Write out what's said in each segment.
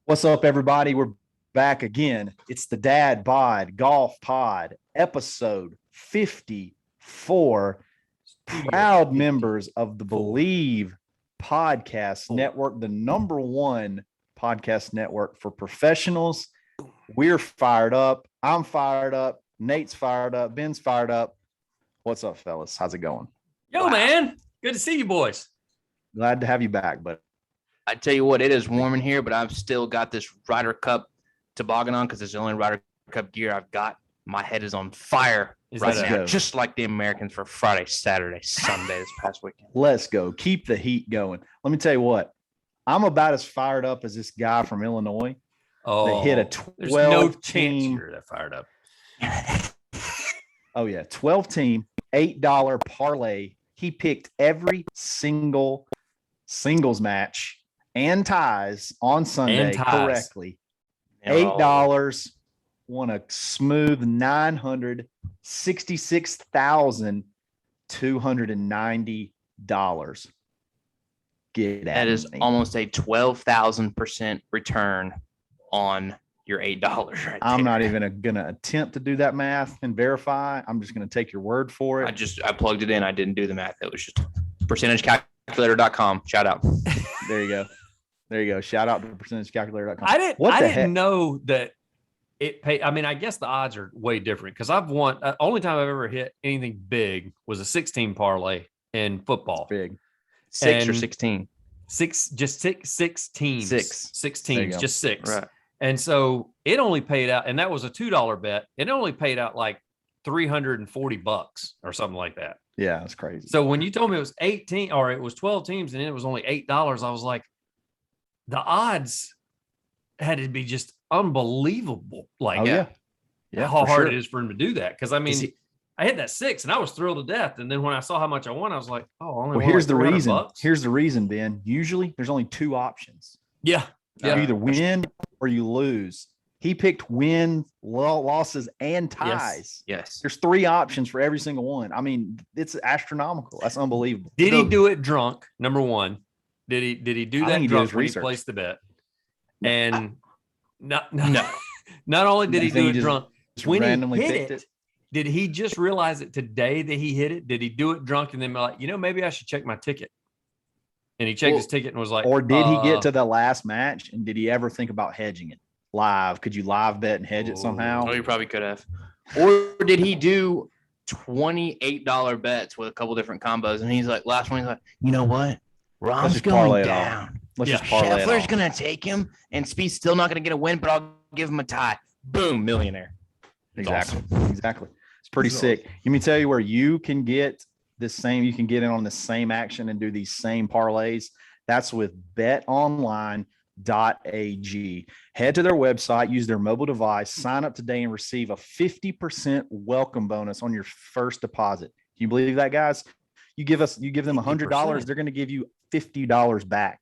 What's up, everybody? We're back again. It's the Dad Bod Golf Pod, episode 54. Proud members of the Believe Podcast Network, the number one podcast network for professionals. We're fired up. I'm fired up. Nate's fired up. Ben's fired up. What's up, fellas? How's it going? Yo, man. Good to see you boys. Glad to have you back, but I tell you what, it is warm in here, but I've still got this Ryder Cup toboggan on because it's the only Ryder Cup gear I've got. My head is on fire right now, just like the Americans for Friday, Saturday, Sunday this past weekend. Let's go. Keep the heat going. Let me tell you what, I'm about as fired up as this guy from Illinois that hit a 12-team. You're that fired up. Oh, yeah. 12-team, $8 parlay. He picked every single singles match and ties on Sunday correctly. $8 won a smooth $966,290. That is almost a 12,000% return on your $8 right there. I'm not even gonna attempt to do that math and verify. I'm just gonna take your word for it. I plugged it in. I didn't do the math. It was just percentagecalculator.com. Shout out. There you go. Shout out to percentagecalculator.com. I didn't know that it paid. I mean, I guess the odds are way different because I've won. Only time I've ever hit anything big was a 16 parlay in football. Big. 6 or 16? Six teams. Six teams, just six. Right. And so it only paid out, and that was a $2 bet. It only paid out like $340 or something like that. Yeah, it's crazy. So when you told me it was 18 or it was 12 teams and it was only $8, I was like, the odds had to be just unbelievable. Like, yeah, how hard it is for him to do that. Because I mean, I hit that 6 and I was thrilled to death. And then when I saw how much I won, I was like, here's the reason. Here's the reason, Ben. Usually there's only two options. Yeah. You either win or you lose. He picked win, losses, and ties. Yes. There's 3 options for every single one. I mean, it's astronomical. That's unbelievable. Did he do it drunk? Number one. Did he do that drunk when he placed the bet? And no. Not only did he do it drunk, when he hit it, did he just realize it today that he hit it? Did he do it drunk and then be like, maybe I should check my ticket? And he checked his ticket and was like, or did he get to the last match and did he ever think about hedging it live? Could you live bet and hedge it somehow? Oh, you probably could have. Or did he do $28 bets with a couple different combos? And he's like, last one, he's like, you know what? Rom's going down. Let's just parlay it. Scheffler's going to take him and Speed's still not going to get a win, but I'll give him a tie. Boom, millionaire. Exactly. It's pretty sick. Let me tell you where you can get you can get in on the same action and do these same parlays. That's with Betonline.ag. Head to their website, use their mobile device, sign up today and receive a 50% welcome bonus on your first deposit. Can you believe that, guys? You give them $100, they're going to give you $50 back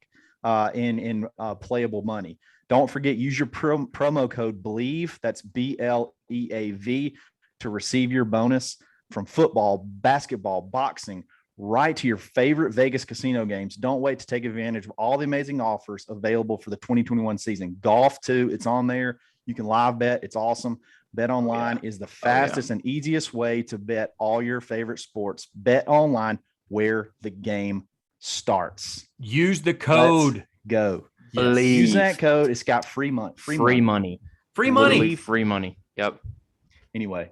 in playable money. Don't forget, use your promo code BELIEVE, that's BLEAV, to receive your bonus from football, basketball, boxing, right to your favorite Vegas casino games. Don't wait to take advantage of all the amazing offers available for the 2021 season. Golf, too, it's on there. You can live bet. It's awesome. Bet Online is the fastest and easiest way to bet all your favorite sports. Bet Online, where the game starts. Use the code. Let's go. Believe. Use that code. It's got free money. Free money. Yep. Anyway.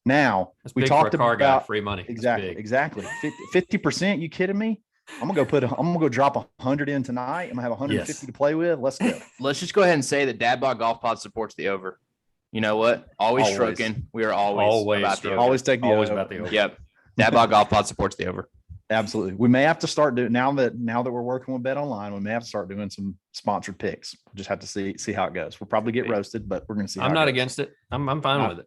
Now that's we big talked for a car about guy, free money. Exactly. 50%. You kidding me? I'm gonna go drop 100 in tonight. I'm gonna have 150 to play with. Let's go. Let's just go ahead and say that Dadbod Golf Pod supports the over. You know what? Always stroking. We are always about the over. Always take the always over. About the over. Yep. Dadbod Golf Pod supports the over. Absolutely. We may have to start doing now that we're working with Bet Online. We may have to start doing some sponsored picks. We'll just have to see how it goes. We'll probably get roasted, but we're gonna see. I'm not against it. I'm fine with it.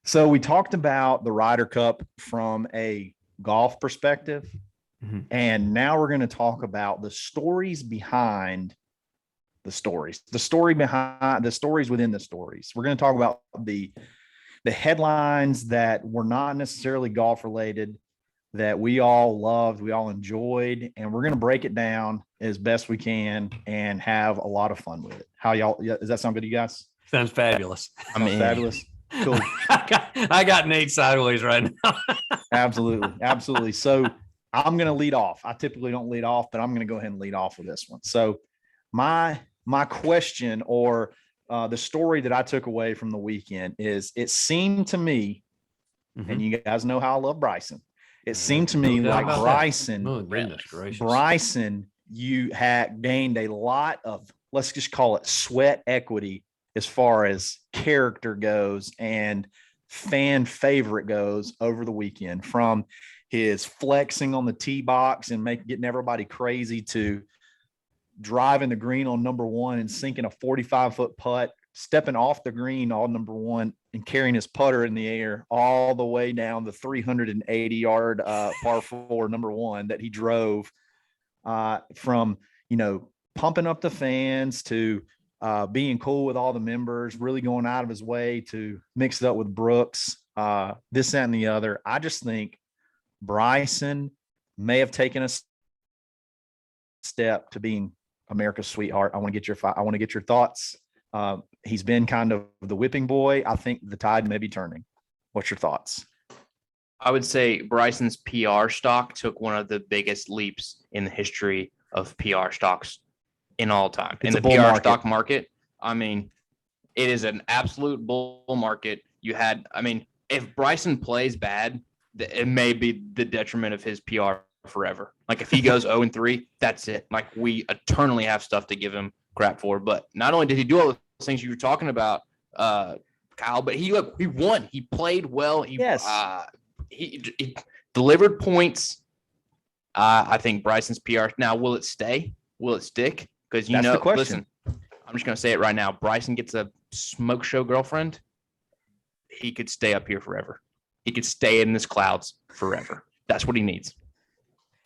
So we talked about the Ryder Cup from a golf perspective, and now we're going to talk about the stories behind the stories, the stories within the stories. We're going to talk about the headlines that were not necessarily golf related, that we all loved, we all enjoyed, and we're going to break it down as best we can and have a lot of fun with it. How y'all, does that sound good to you guys? Sounds fabulous. Fabulous. Cool. I got Nate sideways right now. Absolutely. So I'm going to lead off. I typically don't lead off, but I'm going to go ahead and lead off with this one. So my question, or the story that I took away from the weekend, is it seemed to me, and you guys know how I love Bryson. It seemed to me like Bryson, you had gained a lot of, let's just call it sweat equity as far as character goes and fan favorite goes over the weekend, from his flexing on the tee box and getting everybody crazy, to driving the green on number one and sinking a 45-foot putt, stepping off the green on number one and carrying his putter in the air all the way down the 380-yard par four number one that he drove, from, pumping up the fans to being cool with all the members, really going out of his way to mix it up with Brooks, this, that, and the other. I just think Bryson may have taken a step to being America's sweetheart. I want to get your thoughts. He's been kind of the whipping boy. I think the tide may be turning. What's your thoughts? I would say Bryson's PR stock took one of the biggest leaps in the history of PR stocks in all time. In the PR stock market, I mean, it is an absolute bull market. If Bryson plays bad, it may be the detriment of his PR forever. Like if he goes 0-3, that's it. Like we eternally have stuff to give him crap for. But not only did he do all those things you were talking about, Kyle, but he won. He played well. He delivered points. I think Bryson's PR. Now, will it stay? Will it stick? Because listen, I'm just going to say it right now. Bryson gets a smoke show girlfriend. He could stay up here forever. He could stay in this clouds forever. That's what he needs.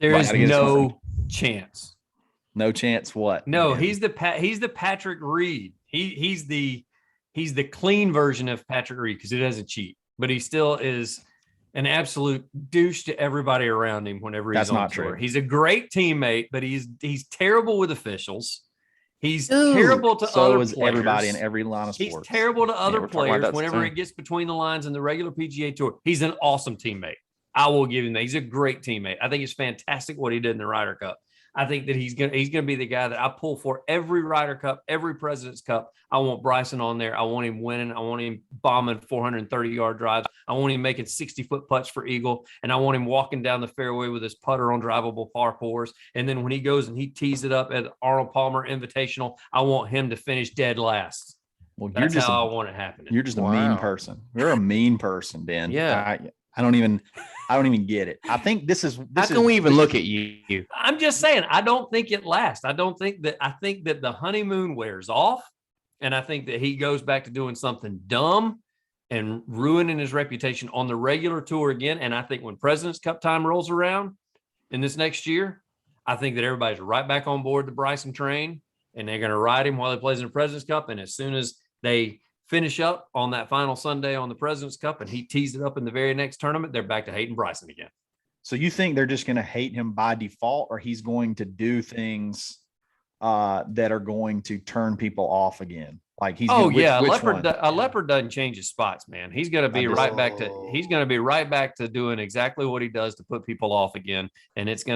There is no chance. No chance. What? No, man. He's the Patrick Reed. He's the clean version of Patrick Reed because he doesn't cheat, but he still is an absolute douche to everybody around him whenever he's on tour. True. He's a great teammate, but he's terrible with officials. He's terrible to other players. So is everybody in every line of sports. He's terrible to other players whenever it gets between the lines in the regular PGA Tour. He's an awesome teammate. I will give him that. He's a great teammate. I think it's fantastic what he did in the Ryder Cup. I think that he's gonna be the guy that I pull for every Ryder Cup, every President's Cup. I want Bryson on there. I want him winning. I want him bombing 430-yard drives. I want him making 60-foot putts for eagle, and I want him walking down the fairway with his putter on drivable par fours. And then when he goes and he tees it up at Arnold Palmer Invitational, I want him to finish dead last. Well, that's how I want it happening. You're just a mean person. You're a mean person, Ben. Yeah. I don't even get it. I think this is. How can we even look at you? I'm just saying, I don't think it lasts. I think that the honeymoon wears off, and I think that he goes back to doing something dumb and ruining his reputation on the regular tour again. And I think when President's Cup time rolls around in this next year, I think that everybody's right back on board the Bryson train, and they're going to ride him while he plays in the President's Cup. And as soon as they finish up on that final Sunday on the President's Cup and he tees it up in the very next tournament, they're back to hating Bryson again. So you think they're just going to hate him by default, or he's going to do things that are going to turn people off again? Like he's a leopard doesn't change his spots, man. He's going to be back to doing exactly what he does to put people off again. And he's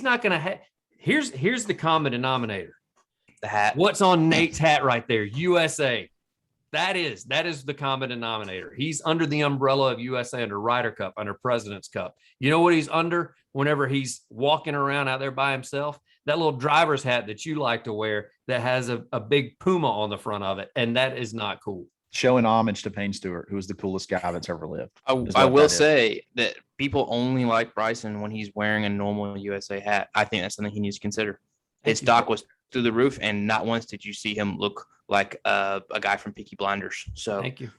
not going to here's the common denominator. The hat. What's on Nate's hat right there? USA. That is the common denominator. He's under the umbrella of USA, under Ryder Cup, under President's Cup. You know what he's under whenever he's walking around out there by himself? That little driver's hat that you like to wear that has a big puma on the front of it. And that is not cool. Showing homage to Payne Stewart, who is the coolest guy that's ever lived. I will say that people only like Bryson when he's wearing a normal USA hat. I think that's something he needs to consider. His stock was through the roof, and not once did you see him look like a guy from Peaky Blinders. So thank you.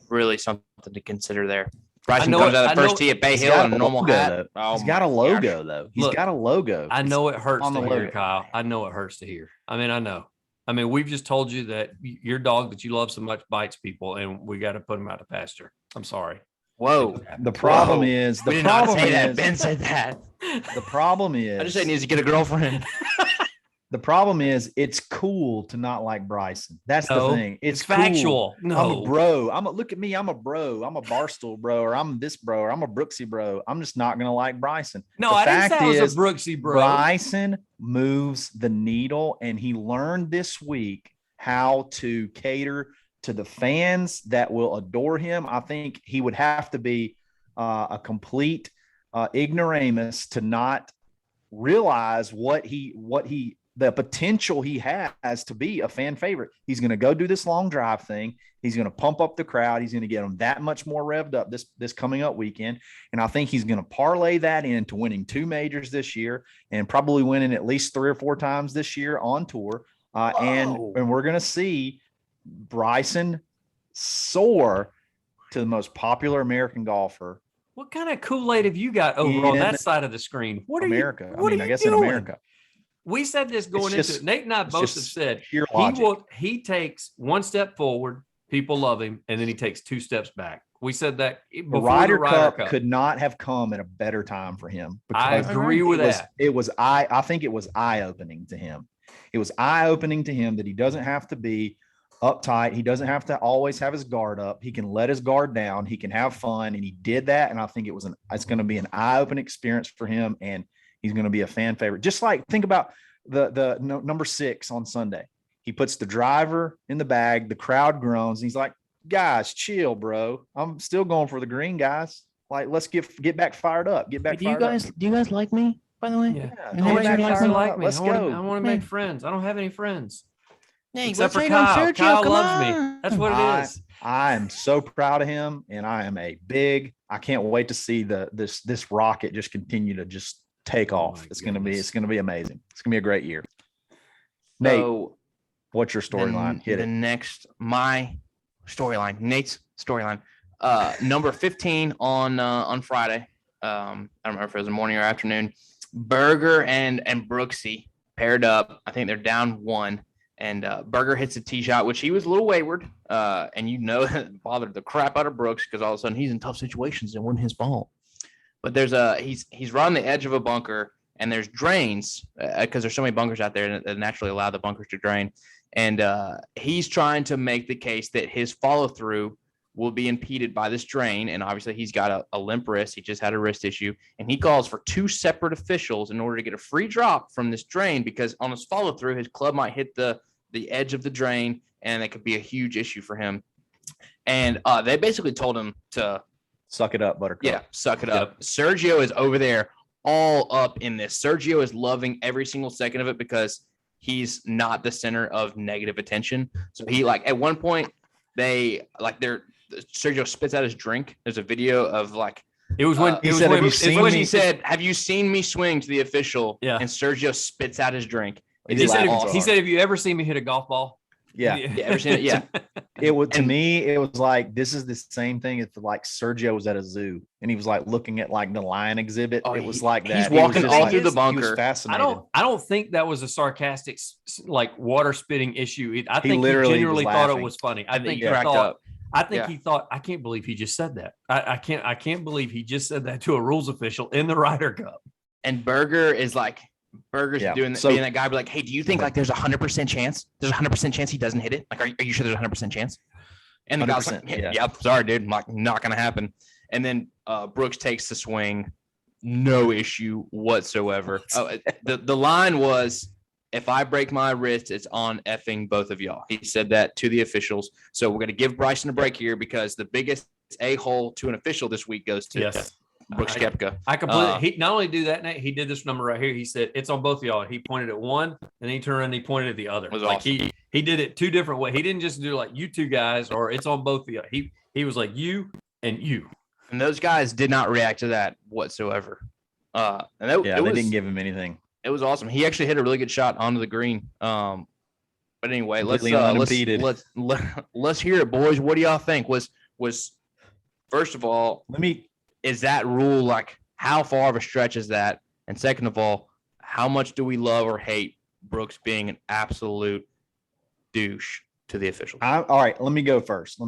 Really something to consider there. Bryson comes out of the first tee at Bay Hill in a normal hat. He's got a logo, though. He's got a logo. I know it hurts to hear, Kyle. I know it hurts to hear. I know. We've just told you that your dog that you love so much bites people, and we got to put him out to pasture. I'm sorry. Whoa. The problem is Ben said that. The problem is I just said he needs to get a girlfriend. The problem is it's cool to not like Bryson. That's the thing. It's cool. Factual. No, I'm a bro. Look at me. I'm a bro. I'm a Barstool bro, or I'm this bro, or I'm a Brooksy bro. I'm just not gonna like Bryson. No, I didn't say I was a Brooksy bro. Bryson moves the needle, and he learned this week how to cater to the fans that will adore him. I think he would have to be a complete ignoramus to not realize the potential he has to be a fan favorite. He's going to go do this long drive thing. He's going to pump up the crowd. He's going to get them that much more revved up this coming up weekend. And I think he's going to parlay that into winning 2 majors this year and probably winning at least 3 or 4 times this year on tour. And we're going to see Bryson soar to the most popular American golfer. What kind of Kool-Aid have you got over on that side of the screen? What America? Are you, I guess doing? in America. We said this going into it. Nate and I both have said he takes 1 step forward, people love him, and then he takes 2 steps back. We said that before the Ryder Cup could not have come at a better time for him. I agree with that. I think it was eye-opening to him. It was eye-opening to him that he doesn't have to be uptight. He doesn't have to always have his guard up. He can let his guard down. He can have fun, and he did that. And I think it's going to be an eye-opening experience for him, and he's going to be a fan favorite. Just like think about the number 6 on Sunday. He puts the driver in the bag. The crowd groans. And he's like, "Guys, chill, bro. I'm still going for the green, guys. Like, let's get back fired up. Get back. Do you guys like me? By the way, yeah. Let's go. I want to make friends. I don't have any friends. Hey, except for Kyle. Sergio, Kyle loves me. That's what it is. I am so proud of him, and I can't wait to see this rocket just continue to just take off. It's gonna be amazing. It's gonna be a great year. Nate, what's your storyline? My storyline, Nate's storyline. Number 15 on Friday. I don't remember if it was the morning or afternoon. Berger and Brooksy paired up. I think they're down 1. And Berger hits a tee shot, which he was a little wayward. And it bothered the crap out of Brooks because all of a sudden he's in tough situations and win his ball. But he's right on the edge of a bunker, and there's drains because there's so many bunkers out there that naturally allow the bunkers to drain. And he's trying to make the case that his follow through will be impeded by this drain. And obviously he's got a limp wrist. He just had a wrist issue, and he calls for 2 separate officials in order to get a free drop from this drain, because on his follow through, his club might hit the edge of the drain, and it could be a huge issue for him. And they basically told him to suck it up, Buttercup. Yeah, suck it up. Sergio is over there all up in this. Sergio is loving every single second of it because he's not the center of negative attention. So he at one point Sergio spits out his drink. There's a video of it was when he said, "Have you seen me swing?" to the official. Yeah. And Sergio spits out his drink. He said, "Have you ever seen me hit a golf ball?" Yeah. Ever seen it? Yeah. It was to me. It was like this is the same thing. If Sergio was at a zoo and he was looking at the lion exhibit. It was like that. He's walking all through the bunker. He was fascinated. I don't think that was a sarcastic water spitting issue. I think he genuinely thought it was funny. I think he cracked up. I think he thought, I can't believe he just said that. I can't believe he just said that to a rules official in the Ryder Cup. And Berger is Berger's doing being that guy, be hey, do you think there's 100% chance? There's a 100% chance he doesn't hit it? Are you sure there's a 100% chance? And the guy's yep, sorry, dude, not gonna happen. And then Brooks takes the swing, no issue whatsoever. The line was, if I break my wrist, it's on effing both of y'all. He said that to the officials. So we're gonna give Bryson a break here because the biggest a-hole to an official this week goes to Brooks Koepka. I completely. He not only do that, Nate, he did this number right here. He said it's on both of y'all. He pointed at one, and then he turned around and he pointed at the other. It was awesome. He did it 2 different ways. He didn't just do you 2 guys or it's on both of you. He was like you and you. And those guys did not react to that whatsoever. They didn't give him anything. It was awesome. He actually hit a really good shot onto the green. But anyway, let's hear it, boys. What do y'all think? Was first of all, is that rule how far of a stretch is that? And second of all, how much do we love or hate Brooks being an absolute douche to the officials? All right, let me go first.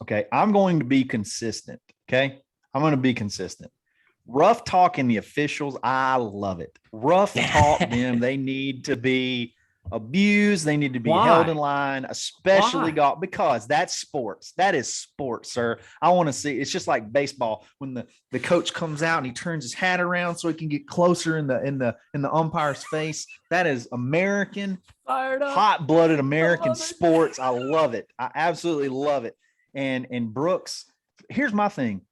Okay, I'm going to be consistent. Okay. I'm going to be consistent. Rough talking the officials. I love it. Rough talk them. They need to be abused. They need to be held in line, especially golf, because that's sports. That is sports, sir. I want to see. It's just like baseball when the coach comes out and he turns his hat around so he can get closer in the umpire's face. That is American, hot-blooded American sports. I love it. I absolutely love it. And Brooks, here's my thing.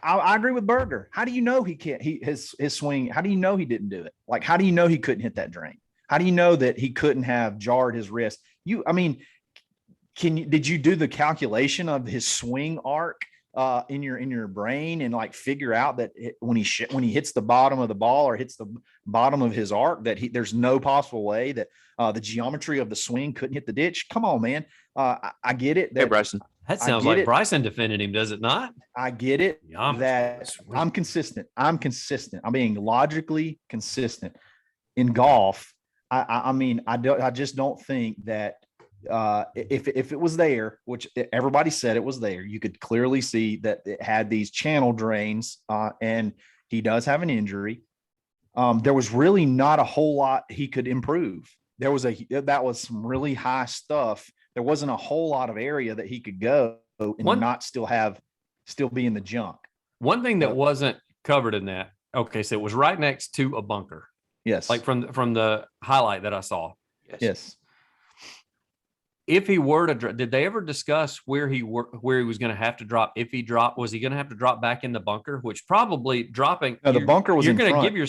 I agree with Berger. How do you know he can't? His swing. How do you know he didn't do it? Like, how do you know he couldn't hit that drain? How do you know that he couldn't have jarred his wrist? Did you do the calculation of his swing arc in your brain and like figure out that when he hits the bottom of the ball or hits the bottom of his arc that there's no possible way that the geometry of the swing couldn't hit the ditch? Come on, man. I get it. Hey, Bryson. That sounds like Bryson defended him, does it not? I get it. That I'm consistent. I'm being logically consistent in golf. I just don't think that if it was there, which everybody said it was there, you could clearly see that it had these channel drains, and he does have an injury. There was really not a whole lot he could improve. That was some really high stuff. There wasn't a whole lot of area that he could go and still be in the junk. One thing that wasn't covered in that. Okay. So it was right next to a bunker. Yes. Like from the highlight that I saw. Yes. If he were to, did they ever discuss where he was going to have to drop? If he dropped, was he going to have to drop back in the bunker? Which probably dropping. No, the bunker was in front. You're going to give your.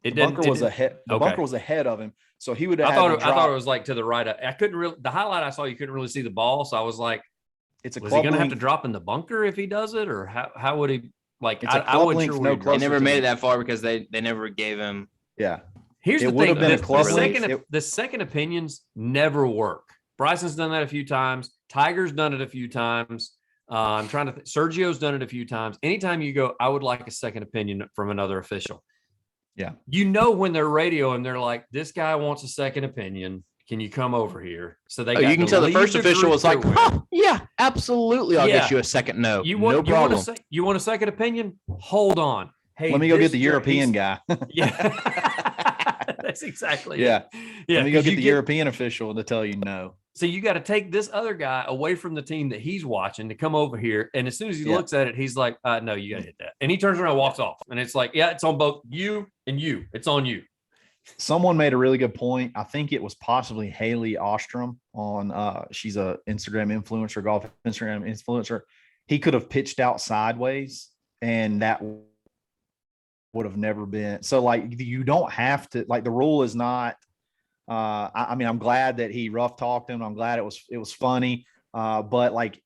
The bunker was ahead. The bunker was ahead of him, so he would have. I thought it was like to the right. I couldn't really. The highlight I saw, you couldn't really see the ball, so I was like, was he going to have to drop in the bunker if he does it, or how would he? Like, I wasn't sure. They never made it that far because they never gave him. Yeah. Here's the thing: the second opinions never work. Bryson's done that a few times. Tiger's done it a few times. I'm trying to. Sergio's done it a few times. Anytime you go, I would like a second opinion from another official. Yeah. When they're radioing, they're like, this guy wants a second opinion. Can you come over here? So they you can tell the first official was like, yeah, absolutely. I'll get you a second no. No problem. You want a second opinion? Hold on. Hey, let me go get the European guy. Yeah. That's exactly it. Yeah. Let me go get the European official to tell you no. So you got to take this other guy away from the team that he's watching to come over here. And as soon as he looks at it, he's like, no, you got to hit that. And he turns around and walks off. And it's like, yeah, it's on both you and you. It's on you. Someone made a really good point. I think it was possibly Haley Ostrom on, she's a Instagram influencer, golf Instagram influencer. He could have pitched out sideways and that would have never been. So like, you don't have to, like, the rule is not, I'm glad that he rough talked him. I'm glad it was funny. But like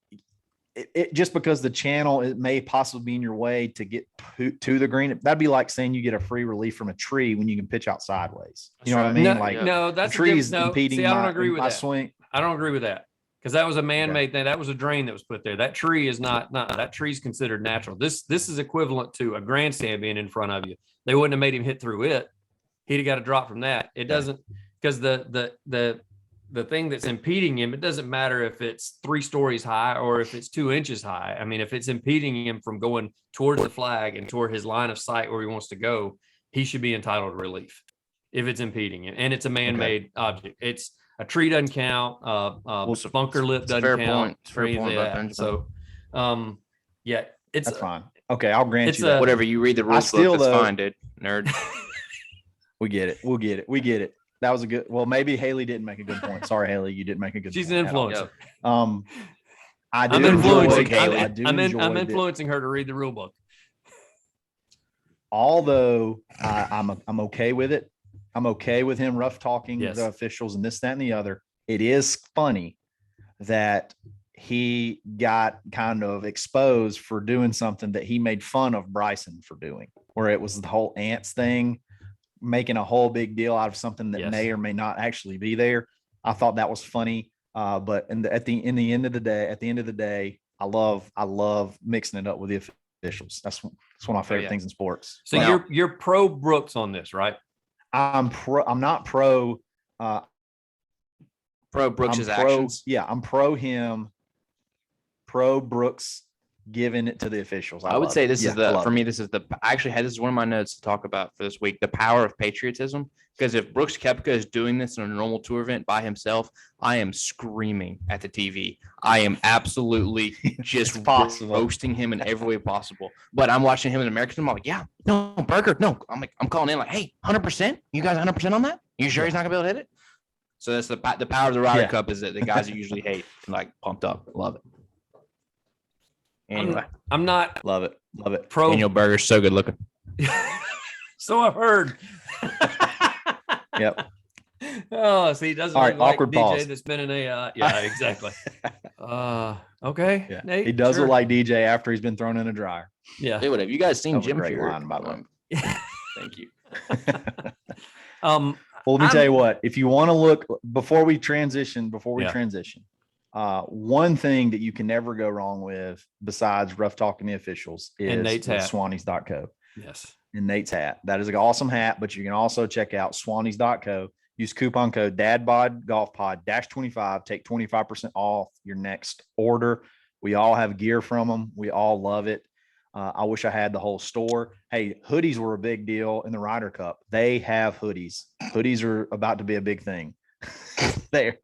it just because the channel, it may possibly be in your way to get to the green. That'd be like saying you get a free relief from a tree when you can pitch out sideways. You know what I mean? No, that's the trees impeding. See, I don't agree with that. Swing. I don't agree with that. Because that was a man-made thing. That was a drain that was put there. That tree is not that tree's considered natural. This is equivalent to a grandstand being in front of you. They wouldn't have made him hit through it. He'd have got a drop from that. It doesn't, because the thing that's impeding him, it doesn't matter if it's 3 stories high or if it's 2 inches high. I mean, if it's impeding him from going towards the flag and toward his line of sight where he wants to go, he should be entitled to relief if it's impeding him. And it's a man-made object. It's a tree doesn't count. Bunker lip doesn't count. It's fair point about Benjamin. So, that's fine. Okay, I'll grant you that. Whatever you read the rules book, that's fine, dude. Nerd. We get it. We'll get it. We get it. That was a good. Well, maybe Haley didn't make a good point. Sorry, Haley, you didn't make a good. She's point an influencer. I'm influencing Haley. I'm influencing her to read the rule book. Although I'm okay with it. I'm okay with him rough talking the officials and this, that, and the other. It is funny that he got kind of exposed for doing something that he made fun of Bryson for doing, where it was the whole ants thing, making a whole big deal out of something that may or may not actually be there. I thought that was funny. But at the end of the day, I love mixing it up with the officials. That's one of my favorite things in sports. So you're pro Brooks on this, right? I'm not pro Brooks's actions. Yeah, I'm pro him. Pro Brooks giving it to the officials. I would say this is for me, this is one of my notes to talk about for this week, the power of patriotism. Because if Brooks Koepka is doing this in a normal tour event by himself, I am screaming at the TV. I am absolutely just roasting him in every way possible. But I'm watching him in American. I'm like, yeah, no, Burger, no. I'm calling in like, hey, 100%? You guys 100% on that? You sure he's not going to be able to hit it? So that's the power of the Ryder Cup is that the guys you usually hate, like pumped up. Love it. Anyway. I'm not. Love it. Daniel Berger's so good looking. So I've heard. Yep. Oh, see, he doesn't look like DJ pause. that's been in a yeah, exactly. Okay. Yeah. Nate, he does look like DJ after he's been thrown in a dryer. Yeah. Hey, what have you guys seen Jim Fury? Line, by the way. Thank you. Well, let me tell you what, if you want to look before we transition, one thing that you can never go wrong with besides rough talking the officials is Swannies.co. Yes. And Nate's hat. That is an awesome hat, but you can also check out Swannies.co. Use coupon code Dadbod Golf Pod -25. Take 25% off your next order. We all have gear from them. We all love it. I wish I had the whole store. Hey, hoodies were a big deal in the Ryder Cup. They have hoodies. Hoodies are about to be a big thing. They're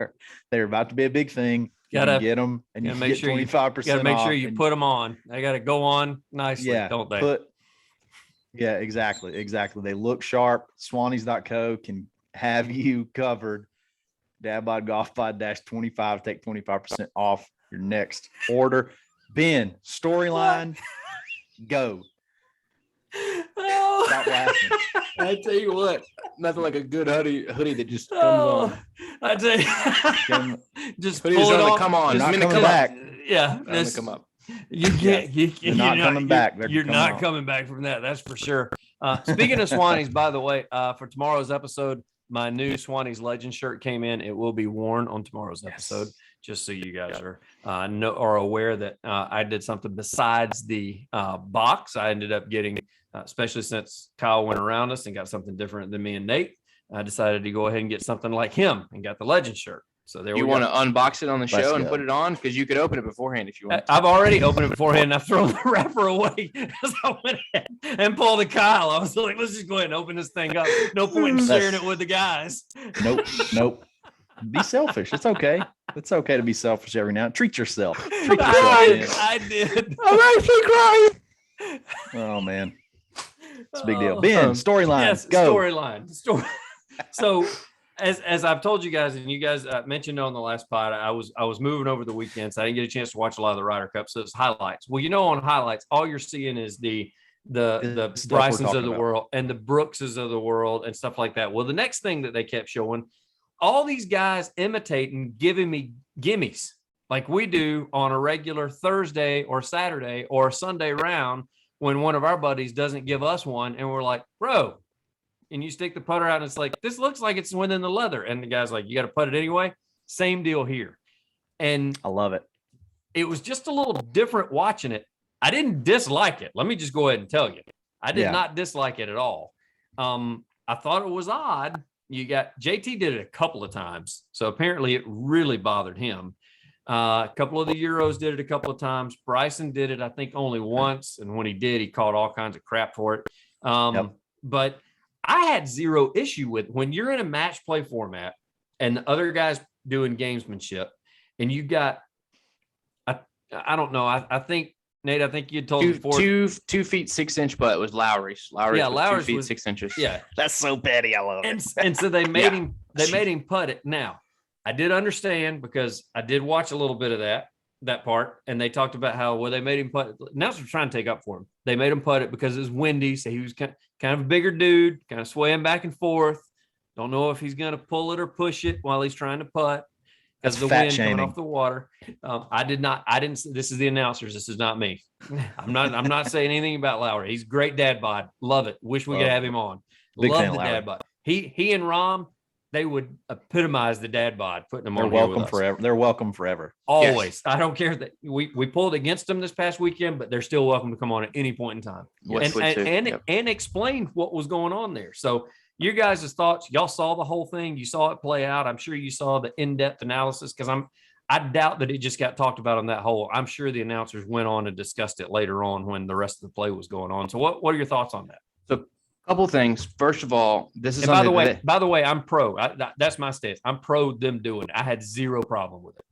about to be a big thing. You can get them and you get 25% off. You got to make sure you put them on. They got to go on nicely, don't they? Yeah, exactly. They look sharp. Swannies.co can have you covered. Dadbod Golf Pod -25. Take 25% off your next order. Ben, storyline, go. Stop laughing. I tell you what, nothing like a good hoodie that just comes on. I tell you, just pull it on. Come on, not coming back. Yeah, come up. You can't. You're not coming back. You're not coming back from that. That's for sure. Speaking of Swannies, by the way, for tomorrow's episode, my new Swannies Legend shirt came in. It will be worn on tomorrow's episode. Just so you guys are aware that I did something besides the box. I ended up getting, especially since Kyle went around us and got something different than me and Nate, I decided to go ahead and get something like him and got the Legend shirt. So there we go. You want to unbox it on the show and put it on? Because you could open it beforehand if you want. I've already opened it beforehand. And I've thrown the wrapper away as I went ahead and pulled the Kyle. I was like, let's just go ahead and open this thing up. No point in sharing it with the guys. Nope. Be selfish. It's okay. It's okay to be selfish every now and then. Treat yourself. I did. I'm actually crying. Oh, man. It's a big deal. Ben, storyline. Yes, go. Storyline. So as I've told you guys, and you guys mentioned on the last pod, I was moving over the weekend, so I didn't get a chance to watch a lot of the Ryder Cup. So it's highlights. Well, on highlights, all you're seeing is the Brysons of the world and the Brookses of the world and stuff like that. Well, the next thing that they kept showing, all these guys imitating, giving me gimmies like we do on a regular Thursday or Saturday or Sunday round when one of our buddies doesn't give us one. And we're like, bro, and you stick the putter out and it's like, this looks like it's within the leather. And the guy's like, you got to putt it anyway. Same deal here. And I love it. It was just a little different watching it. I didn't dislike it. Let me just go ahead and tell you, I did not dislike it at all. I thought it was odd. You got JT did it a couple of times. So apparently it really bothered him. A couple of the Euros did it a couple of times. Bryson did it, I think, only once. And when he did, he caught all kinds of crap for it. But I had zero issue with when you're in a match play format and the other guys doing gamesmanship and you got, I don't know. I think, Nate, I think you told me before. 2 feet 6 inch putt was Lowry's. Lowry's 2 feet 6 inches. Yeah. That's so petty. I love it. And so they made him, made him putt it. Now, I did understand because I did watch a little bit of that part. And they talked about how, they made him putt. Now they're trying to take up for him. They made him putt it because it was windy. So he was kind of a bigger dude, kind of swaying back and forth. Don't know if he's going to pull it or push it while he's trying to putt. Because the wind coming off the water. I didn't. This is the announcers. This is not me. I'm not saying anything about Lowry. He's a great dad bod. Love it. Wish we could have him on. Love the dad bod. He and Rom, they would epitomize the dad bod, putting them on. They're welcome forever. They're welcome forever. Always. Yes. I don't care that we pulled against them this past weekend, but they're still welcome to come on at any point in time. And explain what was going on there. So your guys' thoughts, y'all saw the whole thing. You saw it play out. I'm sure you saw the in-depth analysis because I doubt that it just got talked about on that hole. I'm sure the announcers went on and discussed it later on when the rest of the play was going on. So what are your thoughts on that? So a couple things. First of all, this is by the way, I'm pro. That's my stance. I'm pro them doing it. I had zero problem with it.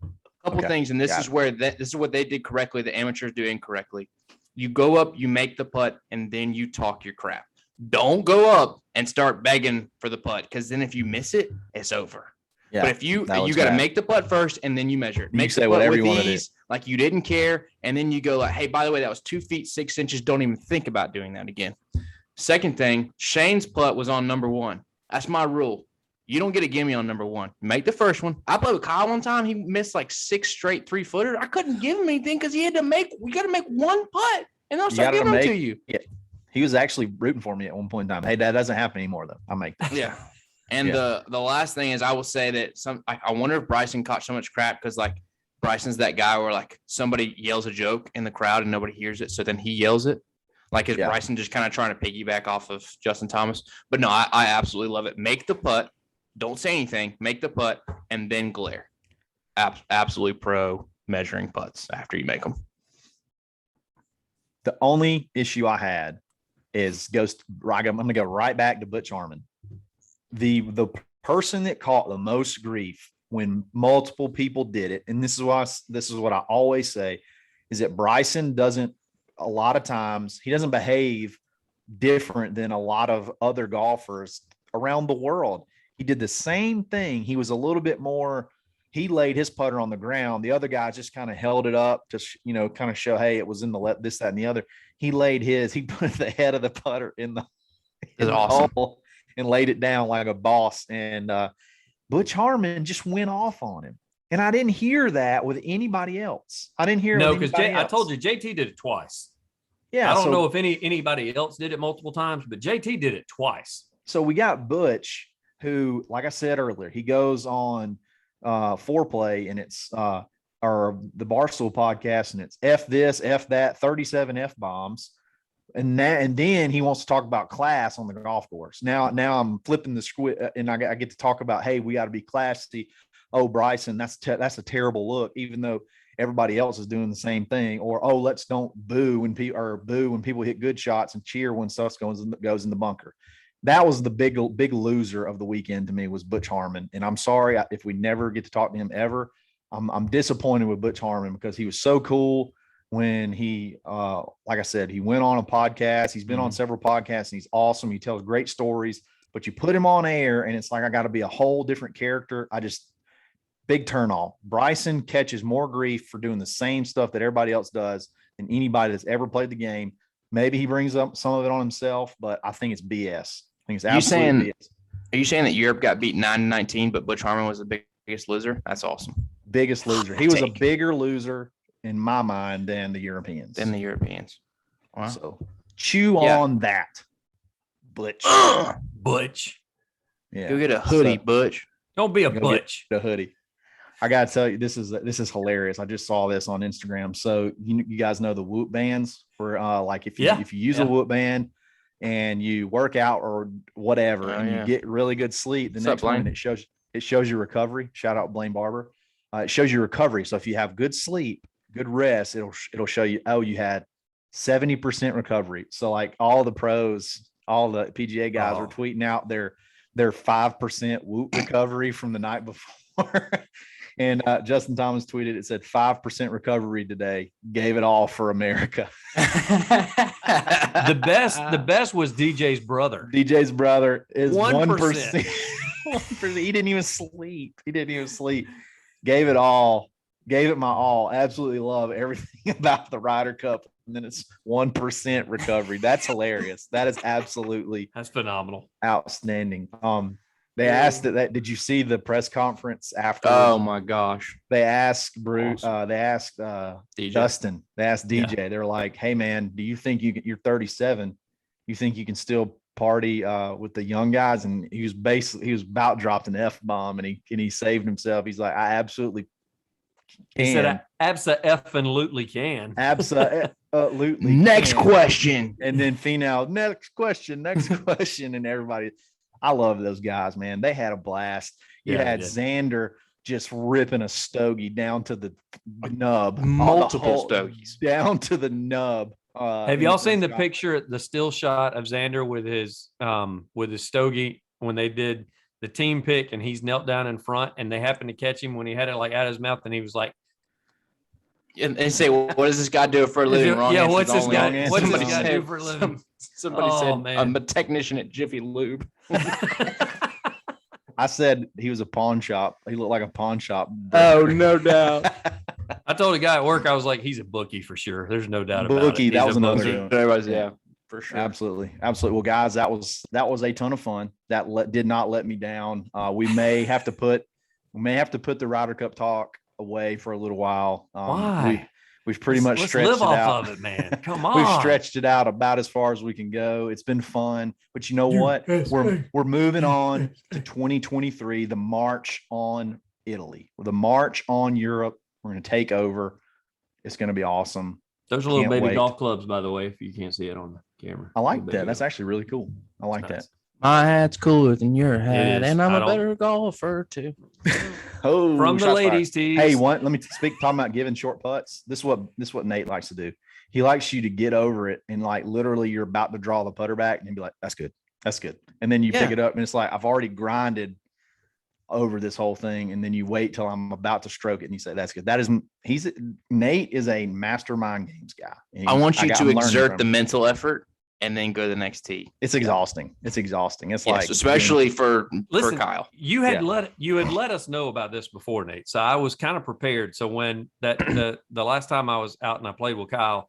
A couple things, and this is what they did correctly. The amateurs do incorrectly. You go up, you make the putt, and then you talk your crap. Don't go up and start begging for the putt, because then if you miss it, it's over. Yeah, but if you got to make the putt first and then you measure it. Make say whatever you want to do. Like you didn't care, and then you go like, hey, by the way, that was 2 feet 6 inches. Don't even think about doing that again. Second thing, Shane's putt was on number 1. That's my rule. You don't get a gimme on number 1. Make the first one. I played with Kyle one time. He missed like 6 straight 3-footers. I couldn't give him anything because we got to make one putt, and I'll start giving them to you. Yeah. He was actually rooting for me at one point in time. Hey, that doesn't happen anymore though. I make that. Yeah. And the last thing is, I will say that I wonder if Bryson caught so much crap because like Bryson's that guy where like somebody yells a joke in the crowd and nobody hears it, so then he yells it. Like is Bryson just kind of trying to piggyback off of Justin Thomas? But no, I absolutely love it. Make the putt, don't say anything, make the putt, and then glare. Absolutely pro measuring putts after you make them. The only issue I had is I'm going to go right back to Butch Harmon. The person that caught the most grief when multiple people did it, and this is what I always say, is that Bryson doesn't behave different than a lot of other golfers around the world. He did the same thing. He was a little bit more, he laid his putter on the ground. The other guy just kind of held it up to, kind of show, hey, it was in the this, that, and the other. He put the head of the putter in the hole and laid it down like a boss. And Butch Harmon just went off on him. And I didn't hear that with anybody else. I didn't hear no, because I told you JT did it twice. Yeah. I don't know if anybody else did it multiple times, but JT did it twice. So we got Butch, who, like I said earlier, he goes on Foreplay, and it's or the Barstool podcast, and it's F this, F that, 37 F bombs. And then he wants to talk about class on the golf course. Now I'm flipping the script, and I get to talk about, hey, we got to be classy. Oh, Bryson, that's a terrible look, even though everybody else is doing the same thing. Or, oh, let's don't boo when people hit good shots and cheer when stuff goes in the bunker. That was the big loser of the weekend to me, was Butch Harmon. And I'm sorry if we never get to talk to him ever. I'm disappointed with Butch Harmon because he was so cool when he, like I said, he went on a podcast. He's been on several podcasts, and he's awesome. He tells great stories, but you put him on air and it's like, I got to be a whole different character. Big turn off. Bryson catches more grief for doing the same stuff that everybody else does than anybody that's ever played the game. Maybe he brings up some of it on himself, but I think it's BS. I think it's absolutely BS. Are you saying that Europe got beat 9-19, but Butch Harmon was the biggest loser? That's awesome. Biggest loser. He was a bigger loser in my mind than the Europeans. Wow. So chew on that, Butch. Butch. Yeah. Go get a hoodie, Butch. Don't be a Butch. Get a hoodie. I gotta tell you, this is hilarious. I just saw this on Instagram. So you guys know the Whoop bands for like if you use a Whoop band and you work out or whatever, you get really good sleep, the next morning it shows your recovery. Shout out Blaine Barber. It shows your recovery. So if you have good sleep, good rest, it'll show you, oh, you had 70% recovery. So like all the pros, all the PGA guys are tweeting out their 5% Whoop recovery from the night before. And Justin Thomas tweeted, it said 5% recovery today. Gave it all for America. The best was DJ's brother. DJ's brother is 1%. 1%. He didn't even sleep. Gave it all. Gave it my all. Absolutely love everything about the Ryder Cup. And then it's 1% recovery. That's hilarious. That's phenomenal. Outstanding. They asked that. Did you see the press conference after? Oh my gosh! They asked Bruce. Awesome. They asked Dustin. They asked DJ. Yeah. They're like, "Hey man, do you think you're 37? You think you can still party with the young guys?" And he was about dropped an F-bomb, and he saved himself. He's like, "I absolutely can." He said, "Abso-effing-lutely can." Absolutely. Next question. And then Finau, next question, and everybody. I love those guys, man. They had a blast. You had Xander just ripping a stogie down to the nub. Multiple stogies. Down to the nub. Have y'all seen the picture, the still shot of Xander with his stogie when they did the team pick and he's knelt down in front and they happened to catch him when he had it like out of his mouth and he was like, and they say, well, what does this guy do for a living? Yeah, what's this guy do for a living? Somebody said, I'm a technician at Jiffy Lube. I said he was a pawn shop. He looked like a pawn shop. Oh, no doubt. I told a guy at work, I was like, he's a bookie for sure. There's no doubt about it. Bookie, that was another. Yeah, for sure. Absolutely. Well, guys, that was a ton of fun. That did not let me down. We may have to put the Ryder Cup talk away for a little while. Why? We've pretty much stretched live it out. Off of it, man. Come on. We've stretched it out about as far as we can go. It's been fun, but you know what? We're moving on to 2023. The march on Italy, or the march on Europe. We're going to take over. It's going to be awesome. Those are little baby golf clubs, by the way, if you can't see it on the camera. I like that. That's actually really cool. I like that. My hat's cooler than your hat, and I'm a better golfer too. From the ladies' tees. Hey, let me speak. Talking about giving short putts. This is what Nate likes to do. He likes you to get over it, and like literally, you're about to draw the putter back, and he'd be like, "That's good, that's good." And then you pick it up, and it's like I've already grinded over this whole thing, and then you wait till I'm about to stroke it, and you say, "That's good." Nate is a mastermind games guy. I want you to exert the mental effort. And then go to the next tee. It's exhausting. It's exhausting. It's like, especially for Kyle. You had let us know about this before, Nate. So I was kind of prepared. So when the last time I was out and I played with Kyle,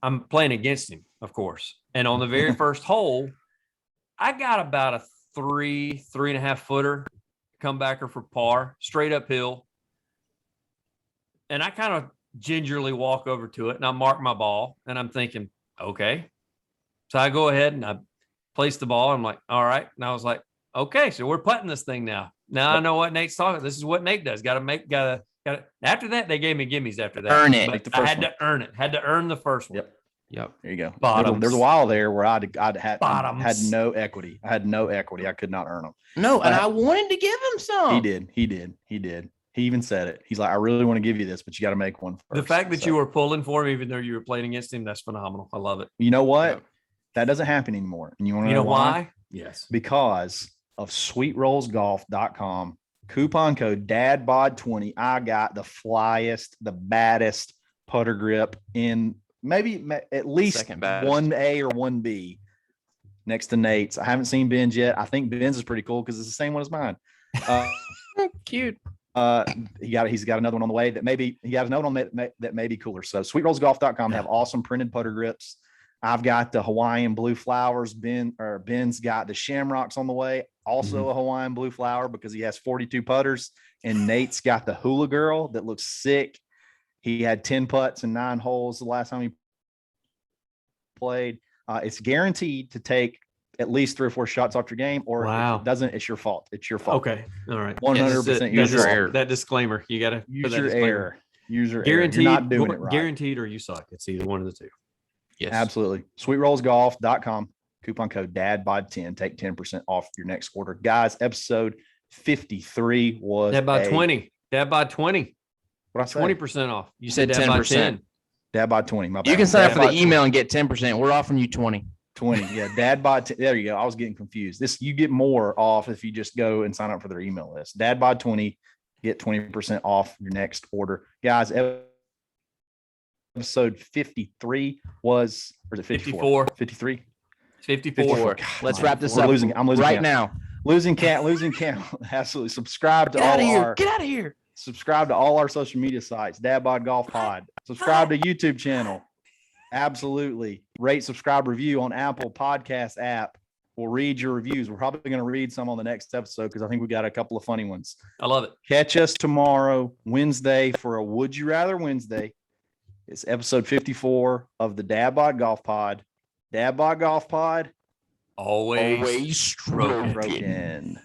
I'm playing against him, of course. And on the very first hole, I got about a 3.5 footer comebacker for par, straight uphill. And I kind of gingerly walk over to it and I mark my ball and I'm thinking, okay. So I go ahead and I place the ball. I'm like, all right. And I was like, okay, so we're putting this thing now. Now I know what Nate's talking. This is what Nate does. Got to. After that, they gave me gimmies after that. Earn it. I had to earn it. Had to earn the first one. Yep. There you go. Bottoms. There's a while there where I had no equity. I had no equity. I could not earn them. No, and I wanted to give him some. He did. He even said it. He's like, I really want to give you this, but you got to make one first. The fact that you were pulling for him, even though you were playing against him, that's phenomenal. I love it. You know what? Yep. That doesn't happen anymore. And you want to know why? Yes. Because of Sweetrollzgolf.com. Coupon code DADBOD20. I got the flyest, the baddest putter grip in maybe at least 1A or 1B next to Nate's. I haven't seen Ben's yet. I think Ben's is pretty cool because it's the same one as mine. Cute. He's got another one on the way that maybe he got another one that may be cooler. So Sweetrollzgolf.com have awesome printed putter grips. I've got the Hawaiian blue flowers. Ben's got the shamrocks on the way. Also a Hawaiian blue flower because he has 42 putters. And Nate's got the hula girl that looks sick. He had 10 putts and 9 holes the last time he played. It's guaranteed to take at least 3 or 4 shots off your game, or if it doesn't, it's your fault. It's your fault. Okay. All right. 100% user error. That disclaimer. You got to use your error. User guaranteed, error. You're not doing it right. Guaranteed or you suck. It's either one of the two. Yes, absolutely. Sweetrollzgolf.com. Coupon code DADBOD10. Take 10% off your next order. Guys, episode 53 was Dadbod 20. Dadbod 20. What I say? 20% off. You said 10%. Dadbod 20. My bad. You can sign up for the email and get 10%. We're offering you 20. 20. Yeah. Dadbod. There you go. I was getting confused. You get more off if you just go and sign up for their email list. Dadbod 20. Get 20% off your next order. Guys, episode 53 was, or is it 54? 53? 54. Let's wrap this up. I'm losing right count. Now. Losing count. Absolutely. Subscribe to Get out of here. Subscribe to all our social media sites. Dadbod Golf Pod. Subscribe to YouTube channel. Absolutely. Rate, subscribe, review on Apple Podcast app. We'll read your reviews. We're probably going to read some on the next episode because I think we got a couple of funny ones. I love it. Catch us tomorrow, Wednesday, for a Would You Rather Wednesday. It's episode 54 of the Dadbod Golf Pod. Dadbod Golf Pod. Always stroking.